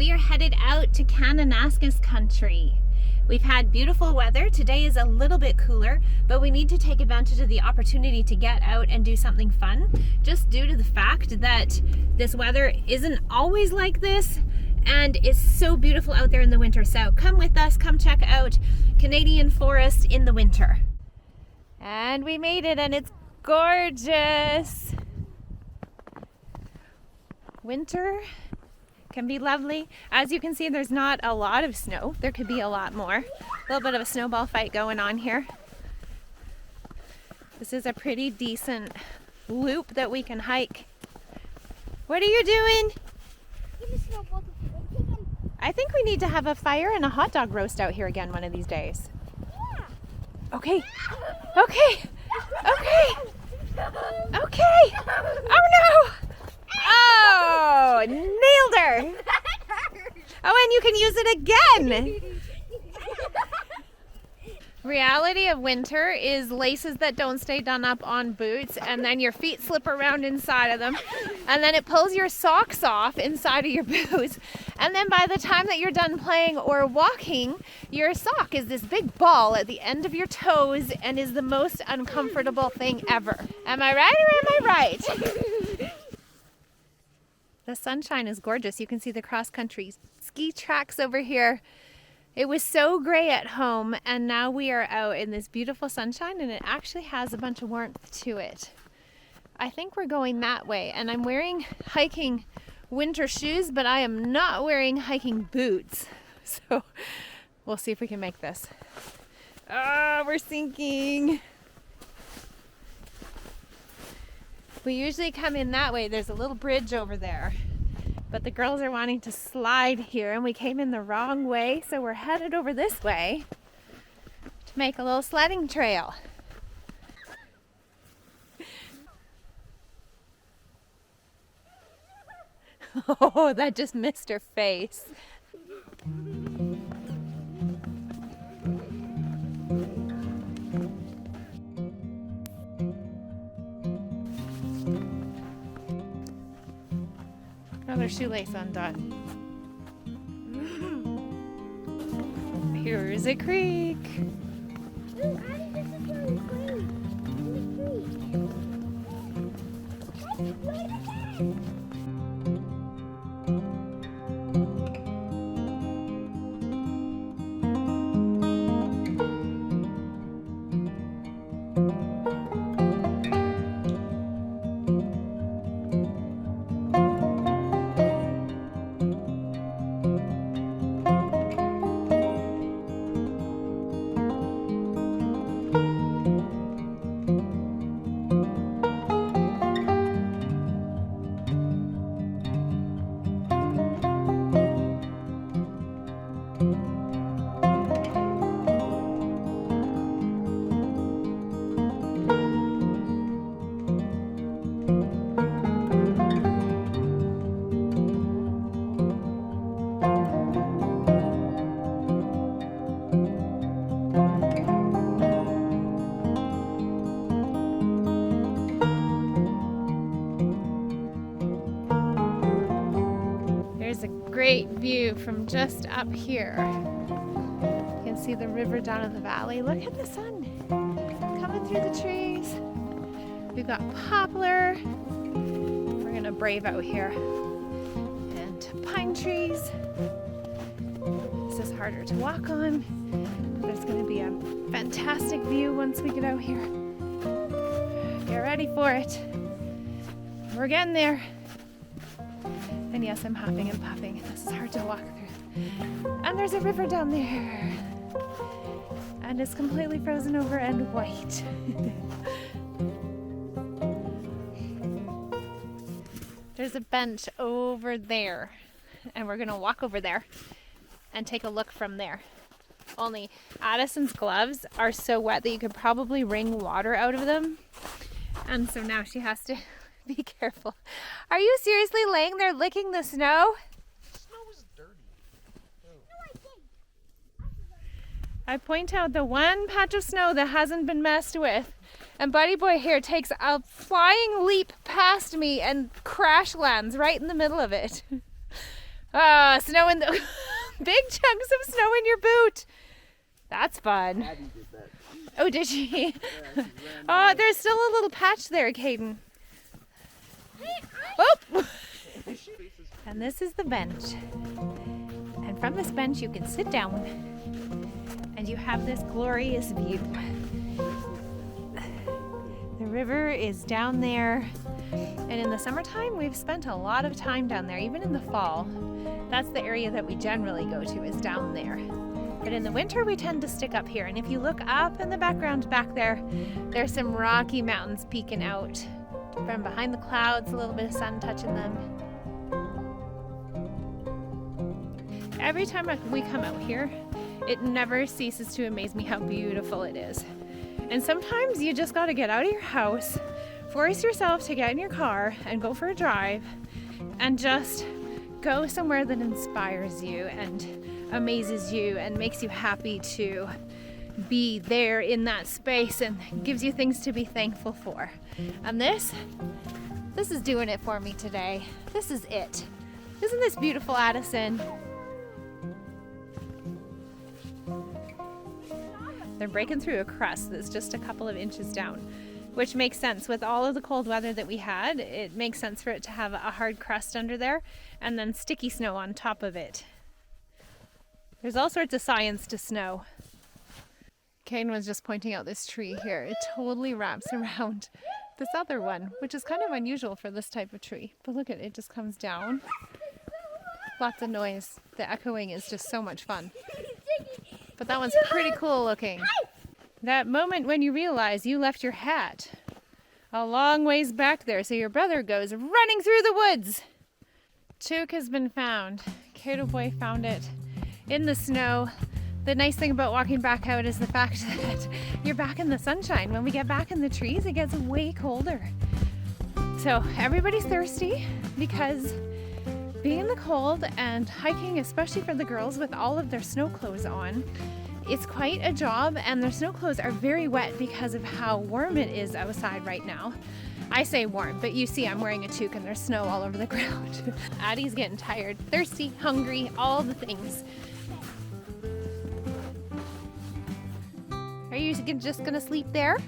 We are headed out to Kananaskis country. We've had beautiful weather. Today is a little bit cooler, but we need to take advantage of the opportunity to get out and do something fun, just due to the fact that this weather isn't always like this, and it's so beautiful out there in the winter. So come with us, come check out Canadian forest in the winter. And we made it, and it's gorgeous. Winter can be lovely. As you can see, there's not a lot of snow. There could be a lot more. A little bit of a snowball fight going on here. This is a pretty decent loop that we can hike. What are you doing? I think we need to have a fire and a hot dog roast out here again one of these days. Yeah. Okay. Okay. Okay. Okay. Oh no! Oh, nailed her! Oh, and you can use it again! Reality of winter is laces that don't stay done up on boots, and then your feet slip around inside of them, and then it pulls your socks off inside of your boots, and then by the time that you're done playing or walking, your sock is this big ball at the end of your toes and is the most uncomfortable thing ever. Am I right or am I right? The sunshine is gorgeous. You can see the cross-country ski tracks over here. It was so gray at home, and now we are out in this beautiful sunshine, and it actually has a bunch of warmth to it. I think we're going that way, and I'm wearing hiking winter shoes, but I am not wearing hiking boots. So we'll see if we can make this. Oh, we're sinking. We usually come in that way. There's a little bridge over there, but the girls are wanting to slide here, and we came in the wrong way, so we're headed over this way to make a little sledding trail. Oh, that just missed her face. Another shoelace undone. Here's a creek. There's a great view from just up here. You can see the river down in the valley. Look at the sun coming through the trees. We've got poplar. We're gonna brave out here. And pine trees. This is harder to walk on. There's gonna be a fantastic view once we get out here. Get ready for it. We're getting there. And yes, I'm huffing and puffing. This is hard to walk through. And there's a river down there. And it's completely frozen over and white. There's a bench over there. And we're gonna walk over there and take a look from there. Only Addison's gloves are so wet that you could probably wring water out of them. And so now she has to be careful. Are you seriously laying there licking the snow? The snow is dirty. I point out the one patch of snow that hasn't been messed with, and Buddy Boy here takes a flying leap past me and crash lands right in the middle of it. Snow in the big chunks of snow in your boot. That's fun. Addie did that. Oh, did she? Yeah, she ran Oh, by. there's still a little patch there, Caden. Oh! And this is the bench. And from this bench you can sit down and you have this glorious view. The river is down there. And in the summertime, we've spent a lot of time down there, even in the fall. That's the area that we generally go to, is down there. But in the winter, we tend to stick up here. And if you look up in the background back there, there's some rocky mountains peeking out from behind the clouds, a little bit of sun touching them. Every time we come out here, it never ceases to amaze me how beautiful it is. And sometimes you just gotta get out of your house, force yourself to get in your car and go for a drive and just go somewhere that inspires you and amazes you and makes you happy to be there in that space and gives you things to be thankful for. And this is doing it for me today. This is it. Isn't this beautiful, Addison? They're breaking through a crust that's just a couple of inches down, which makes sense. With all of the cold weather that we had, it makes sense for it to have a hard crust under there and then sticky snow on top of it. There's all sorts of science to snow. Kane was just pointing out this tree here. It totally wraps around this other one, which is kind of unusual for this type of tree. But look at it, it just comes down. Lots of noise. The echoing is just so much fun. But that one's pretty cool looking. That moment when you realize you left your hat a long ways back there, so your brother goes running through the woods. Chook has been found. Kato boy found it in the snow. The nice thing about walking back out is the fact that you're back in the sunshine. When we get back in the trees, it gets way colder. So everybody's thirsty because being in the cold and hiking, especially for the girls with all of their snow clothes on, it's quite a job, and their snow clothes are very wet because of how warm it is outside right now. I say warm, but you see I'm wearing a toque and there's snow all over the ground. Addie's getting tired, thirsty, hungry, all the things. Are you just gonna sleep there?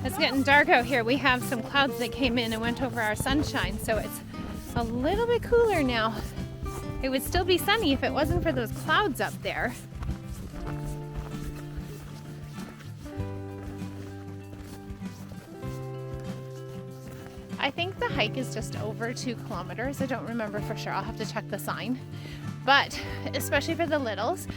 It's getting dark out here. We have some clouds that came in and went over our sunshine, so it's a little bit cooler now. It would still be sunny if it wasn't for those clouds up there. I think the hike is just over 2 kilometers. I don't remember for sure. I'll have to check the sign. But especially for the littles,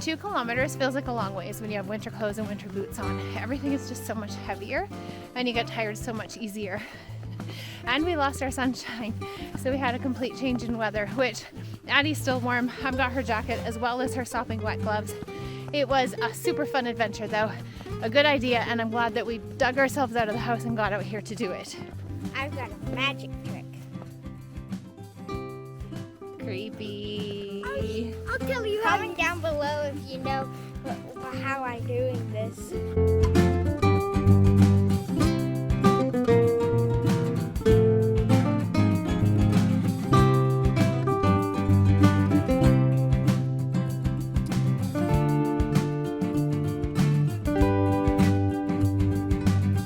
2 kilometers feels like a long ways when you have winter clothes and winter boots on. Everything is just so much heavier and you get tired so much easier. And we lost our sunshine, so we had a complete change in weather, which Addie's still warm. I've got her jacket as well as her sopping wet gloves. It was a super fun adventure though, a good idea, and I'm glad that we dug ourselves out of the house and got out here to do it. I've got a magic trick. Creepy. I'll tell you. Comment down below if you know how I'm doing this.